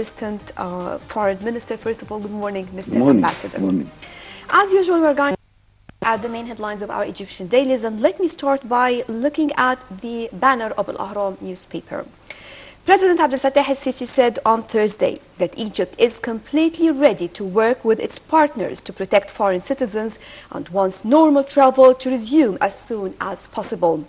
Assistant Foreign Minister. First of all, good morning, Mr. Ambassador. Good morning. As usual, we're going at the main headlines of our Egyptian dailies, and let me start by looking at the banner of Al-Ahram newspaper. President Abdel Fattah el-Sisi said on Thursday that Egypt is completely ready to work with its partners to protect foreign citizens and wants normal travel to resume as soon as possible.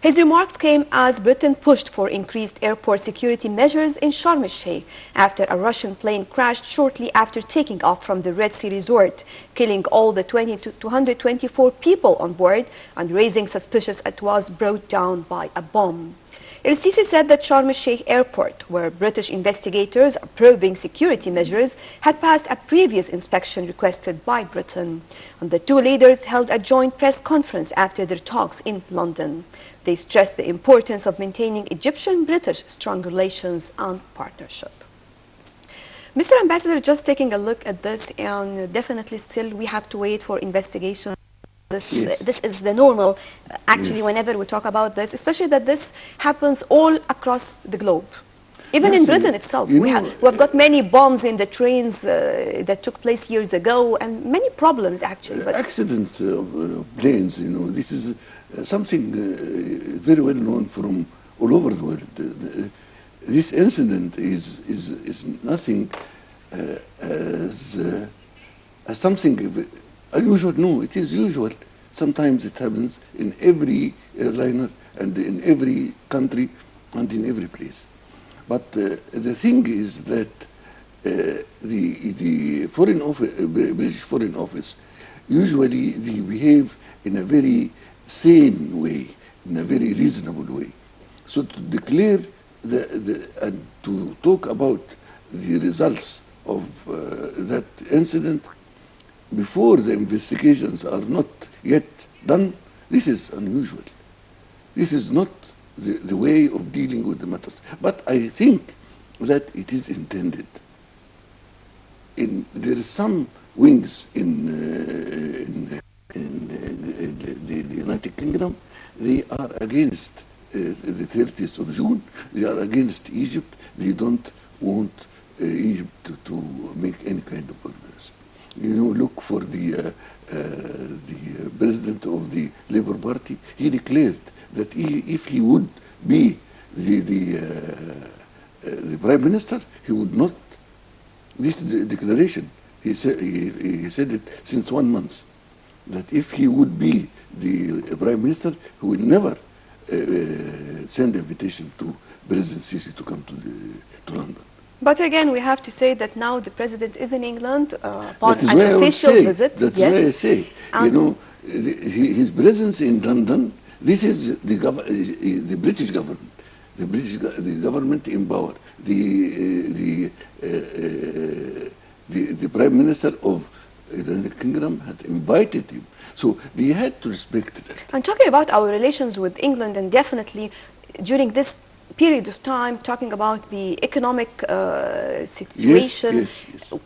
His remarks came as Britain pushed for increased airport security measures in Sharm el-Sheikh after a Russian plane crashed shortly after taking off from the Red Sea resort, killing all the 224 people on board and raising suspicion it was brought down by a bomb. El-Sisi said that Sharm el-Sheikh airport, where British investigators are probing security measures, had passed a previous inspection requested by Britain. And the two leaders held a joint press conference after their talks in London. They stressed the importance of maintaining Egyptian-British strong relations and partnership. Mr. Ambassador, just taking a look at this, and definitely still we have to wait for investigation. This is the normal, actually, whenever we talk about this, especially that this happens all across the globe. Even in Britain itself, we have got many bombs in the trains that took place years ago, and many problems actually. But accidents of planes, this is something very well known from all over the world. This incident is nothing as something unusual. No, it is usual. Sometimes it happens in every airliner and in every country and in every place. But the thing is that the foreign office, British Foreign Office, usually they behave in a very sane way, in a very reasonable way. So to declare and to talk about the results of that incident before the investigations are not yet done, this is unusual. This is not the way of dealing with the matters. But I think that it is intended. There is some wings in the United Kingdom. They are against the 30th of June. They are against Egypt. They don't want Egypt to make any kind of progress. Look for the president of the Labour Party. He declared that if he would be the prime minister, he would not. This is the declaration. He said it since 1 month, that if he would be the prime minister, he will never send invitation to President Sisi to come to London. But again, we have to say that now the president is in England upon an official visit. That's why I say, his presence in London, this is the British government, the government in power. The Prime Minister of the United Kingdom had invited him, so they had to respect that. And talking about our relations with England, and definitely during this period of time, talking about the economic situation,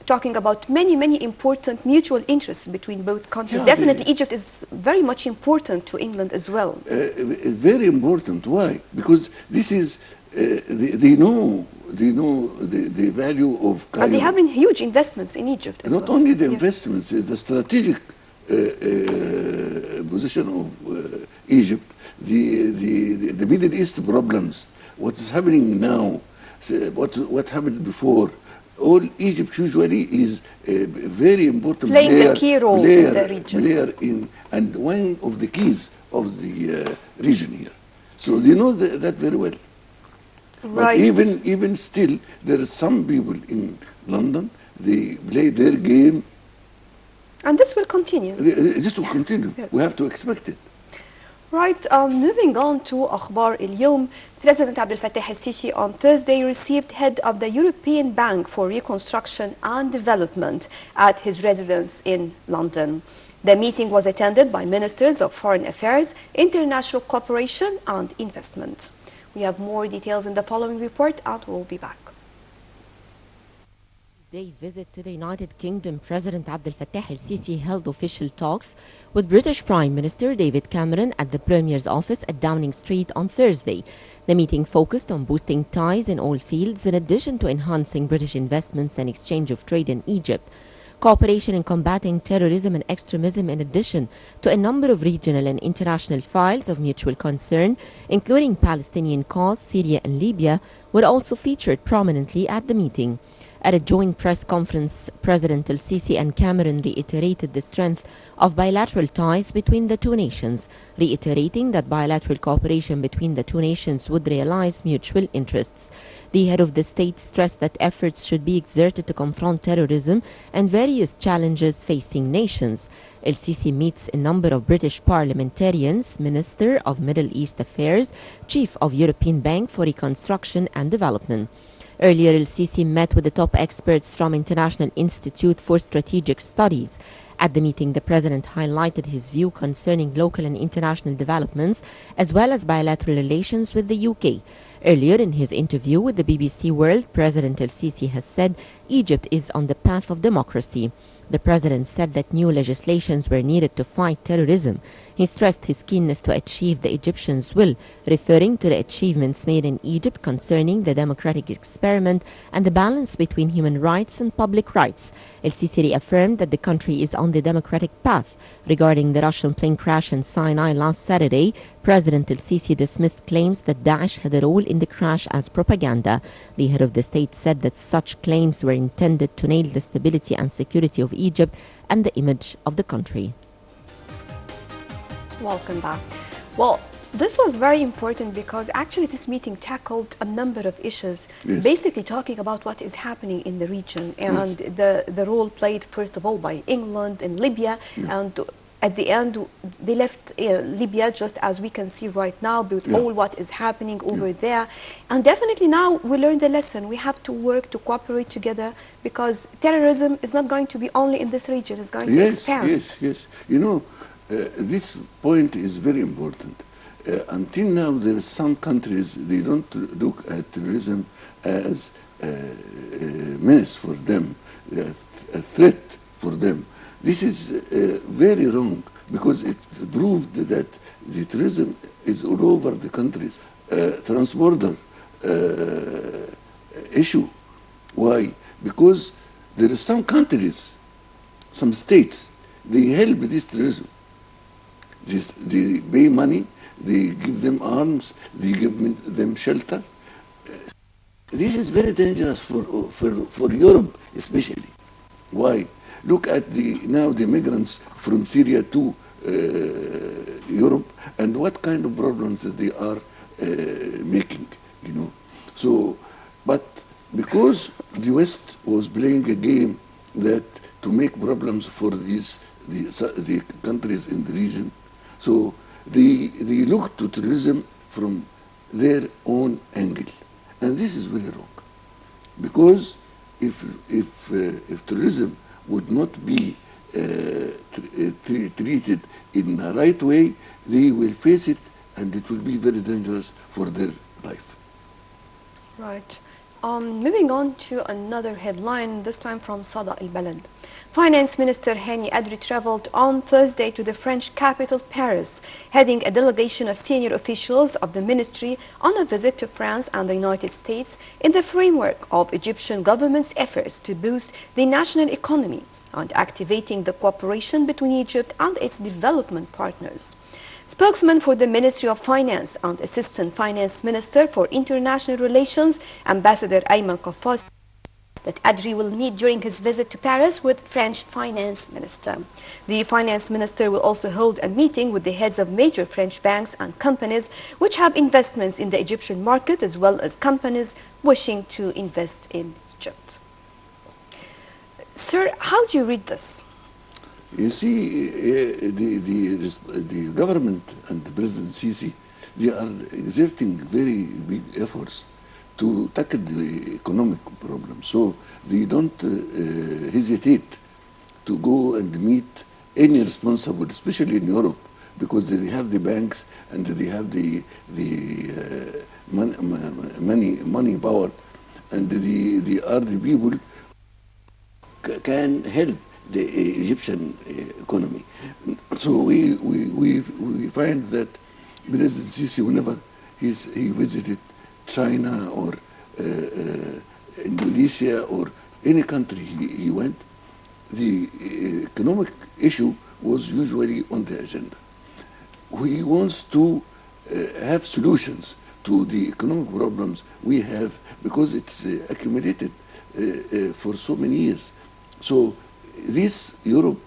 talking about many important mutual interests between both countries. Definitely Egypt is very much important to England as well. Very important. Why? Because this is, they know the value of Cairo. And they have been huge investments in Egypt as Not well. only the investments, the strategic position of Egypt, the Middle East problems, what is happening now, what happened before. All Egypt usually is a very important playing a key role in the region. And one of the keys of the region here. So they know that very well. Right. But even still, there are some people in London, they play their game. And this will continue. This will continue. Yes. We have to expect it. Right, moving on to Akhbar al-Yawm, President Abdel Fattah el-Sisi on Thursday received head of the European Bank for Reconstruction and Development at his residence in London. The meeting was attended by ministers of foreign affairs, international cooperation and investment. We have more details in the following report, and we'll be back. 8-day visit to the United Kingdom, President Abdel Fattah el-Sisi held official talks with British Prime Minister David Cameron at the Premier's office at Downing Street on Thursday. The meeting focused on boosting ties in all fields in addition to enhancing British investments and exchange of trade in Egypt. Cooperation in combating terrorism and extremism in addition to a number of regional and international files of mutual concern, including Palestinian cause, Syria and Libya, were also featured prominently at the meeting. At a joint press conference, President el-Sisi and Cameron reiterated the strength of bilateral ties between the two nations, reiterating that bilateral cooperation between the two nations would realize mutual interests. The head of the state stressed that efforts should be exerted to confront terrorism and various challenges facing nations. El-Sisi meets a number of British parliamentarians, Minister of Middle East Affairs, Chief of European Bank for Reconstruction and Development. Earlier, el-Sisi met with the top experts from International Institute for Strategic Studies. At the meeting, the president highlighted his view concerning local and international developments, as well as bilateral relations with the UK. Earlier in his interview with the BBC World, President el-Sisi has said Egypt is on the path of democracy. The president said that new legislations were needed to fight terrorism. He stressed his keenness to achieve the Egyptians' will, referring to the achievements made in Egypt concerning the democratic experiment and the balance between human rights and public rights. El-Sisi reaffirmed that the country is on the democratic path. Regarding the Russian plane crash in Sinai last Saturday, President el-Sisi dismissed claims that Daesh had a role in the crash as propaganda. The head of the state said that such claims were intended to nail the stability and security of Egypt and the image of the country. Welcome back. Well, this was very important because actually this meeting tackled a number of issues, Yes. basically talking about what is happening in the region and the role played, first of all, by England and Libya. And at the end, they left Libya, just as we can see right now, with all what is happening over there. And definitely now we learned the lesson. We have to work to cooperate together because terrorism is not going to be only in this region, it's going to expand. Yes. You know, this point is very important. Until now, there are some countries, they don't look at terrorism as a menace for them, a threat for them. This is very wrong because it proved that the terrorism is all over the countries. Transborder issue. Why? Because there are some countries, some states, they help this terrorism. They pay money, they give them arms, they give them shelter. This is very dangerous for Europe especially. Why? Look at now the migrants from Syria to Europe and what kind of problems that they are making, you know. So, but because the West was playing a game that to make problems for the countries in the region, so they look to terrorism from their own angle, and this is very wrong. Because if terrorism would not be treated in the right way, they will face it, and it will be very dangerous for their life. Right. Moving on to another headline, this time from Sada al-Balad. Finance Minister Hani Adri traveled on Thursday to the French capital, Paris, heading a delegation of senior officials of the ministry on a visit to France and the United States in the framework of Egyptian government's efforts to boost the national economy and activating the cooperation between Egypt and its development partners. Spokesman for the Ministry of Finance and Assistant Finance Minister for International Relations, Ambassador Ayman Qaffas, that Adri will meet during his visit to Paris with French Finance Minister. The Finance Minister will also hold a meeting with the heads of major French banks and companies which have investments in the Egyptian market, as well as companies wishing to invest in Egypt. Sir, how do you read this? You see, the government and the President Sisi, they are exerting very big efforts to tackle the economic problem. So they don't hesitate to go and meet any responsible, especially in Europe, because they have the banks and they have the money power, and they are the people can help the Egyptian economy. So we find that President Sisi, whenever he visited China or Indonesia or any country he went, the economic issue was usually on the agenda. He wants to have solutions to the economic problems we have because it's accumulated for so many years. So these Europe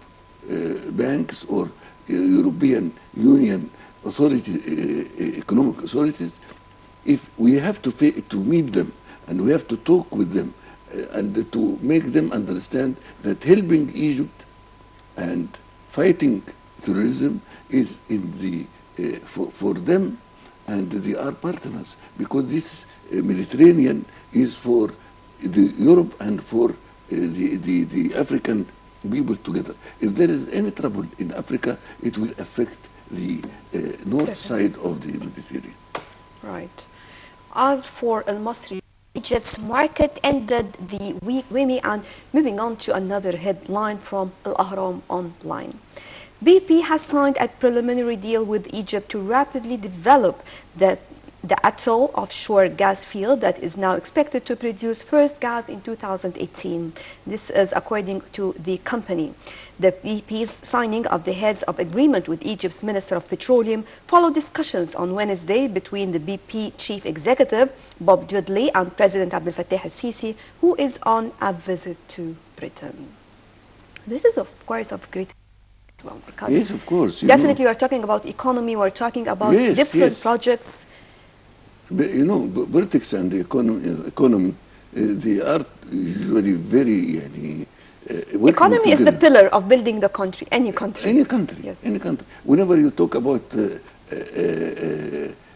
banks or European Union economic authorities, if we have to meet them and we have to talk with them and to make them understand that helping Egypt and fighting terrorism is in the for them, and they are partners, because this Mediterranean is for the Europe and for the African people together. If there is any trouble in Africa, it will affect the north side of the Mediterranean. Right. As for Al-Masri, Egypt's market ended the week, Chouemy, and moving on to another headline from Al-Ahram Online. BP has signed a preliminary deal with Egypt to rapidly develop the Atoll offshore gas field that is now expected to produce first gas in 2018. This is according to the company. The BP's signing of the heads of agreement with Egypt's Minister of Petroleum followed discussions on Wednesday between the BP chief executive, Bob Dudley, and President Abdel Fattah al-Sisi, who is on a visit to Britain. This is, of course, of great because yes, of course. Definitely, we are talking about economy, we're talking about different projects. But, politics and the economy they are usually very economy is the pillar of building the country, any country. Any country, yes. Any country. Whenever you talk about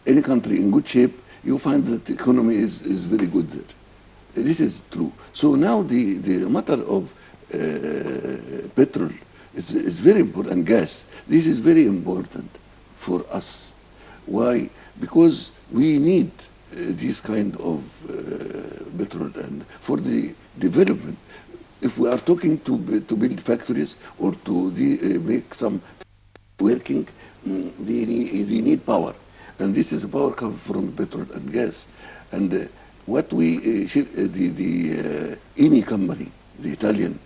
any country in good shape, you find that the economy is very good there. This is true. So now the matter of petrol is very important, and gas. This is very important for us. Why? Because we need this kind of petrol and for the development. If we are talking to build factories or to make some working, they need power, and this is power comes from petrol and gas. And what we the Eni company, the Italian,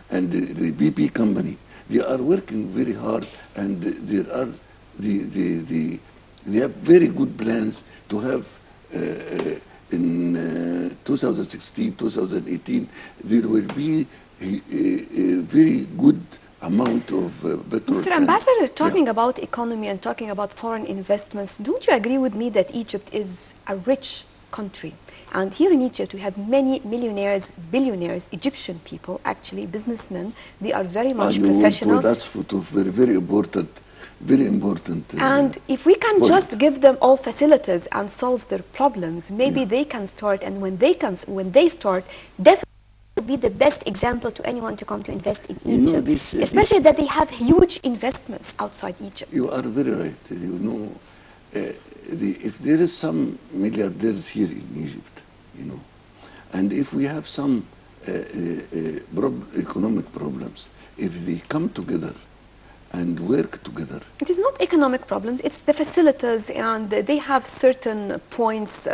and the BP company, they are working very hard, and there are they have very good plans to have in 2016, 2018, there will be a very good amount of petrol. Mr. Ambassador, talking about economy and talking about foreign investments, don't you agree with me that Egypt is a rich country? And here in Egypt, we have many millionaires, billionaires, Egyptian people, actually businessmen. They are very much professional. That's very, very important. Very important. And if we can just give them all facilities and solve their problems, maybe they can start. And when they start, definitely will be the best example to anyone to come to invest in Egypt. Especially that they have huge investments outside Egypt. You are very right. If there is some milliardaires here in Egypt, and if we have some economic problems, if they come together and work together. It is not economic problems, it's the facilities, and they have certain points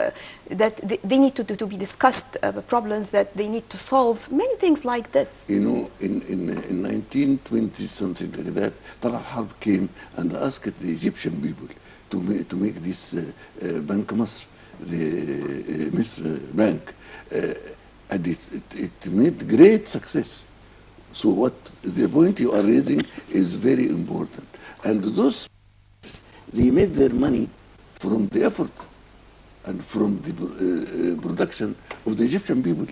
that they need to be discussed, problems that they need to solve, many things like this. In 1920 something like that, Talal Harb came and asked the Egyptian people to make this Bank Masr, the Misr Bank, and it made great success. So what the point you are raising is very important. And those, they made their money from the effort and from the production of the Egyptian people.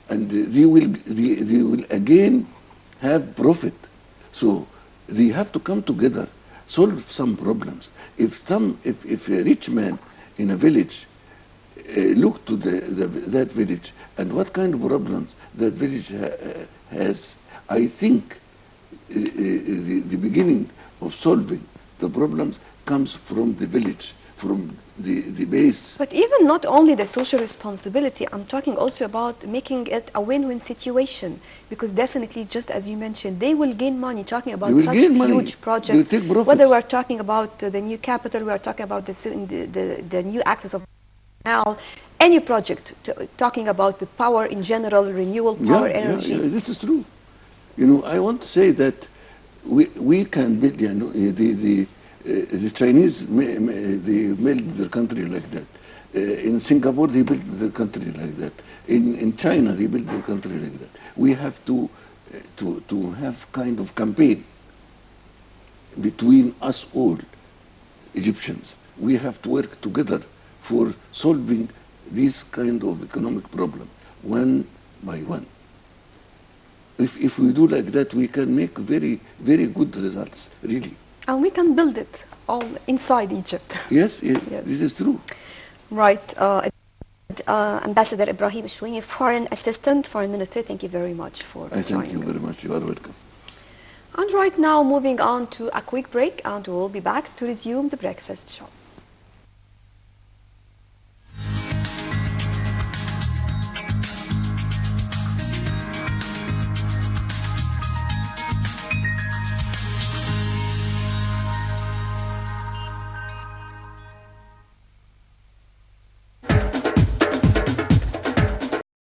And they will again have profit. So they have to come together, solve some problems. If a rich man in a village look to that village and what kind of problems that village has, I think the beginning of solving the problems comes from the village, from the base. But even not only the social responsibility, I'm talking also about making it a win-win situation, because definitely, just as you mentioned, they will gain money talking about They will such gain money. huge projects. They will take profits. Whether we're talking about the new capital, we are talking about the new access of Nile, any project talking about the power in general, renewable power, energy. Yeah, this is true. You know, I want to say that we can build, you know, the Chinese, they build their country like that. In Singapore, they built their country like that. In China, they built their country like that. We have to have kind of campaign between us all, Egyptians. We have to work together for solving this kind of economic problem, one by one. If we do like that, we can make very, very good results, really. And we can build it all inside Egypt. Yes, this is true. Right. Ambassador Ibrahim Chouemy, Foreign Assistant, Foreign Minister, thank you very much for joining us. Thank you very much. You are welcome. And right now, moving on to a quick break, and we'll be back to resume the breakfast show.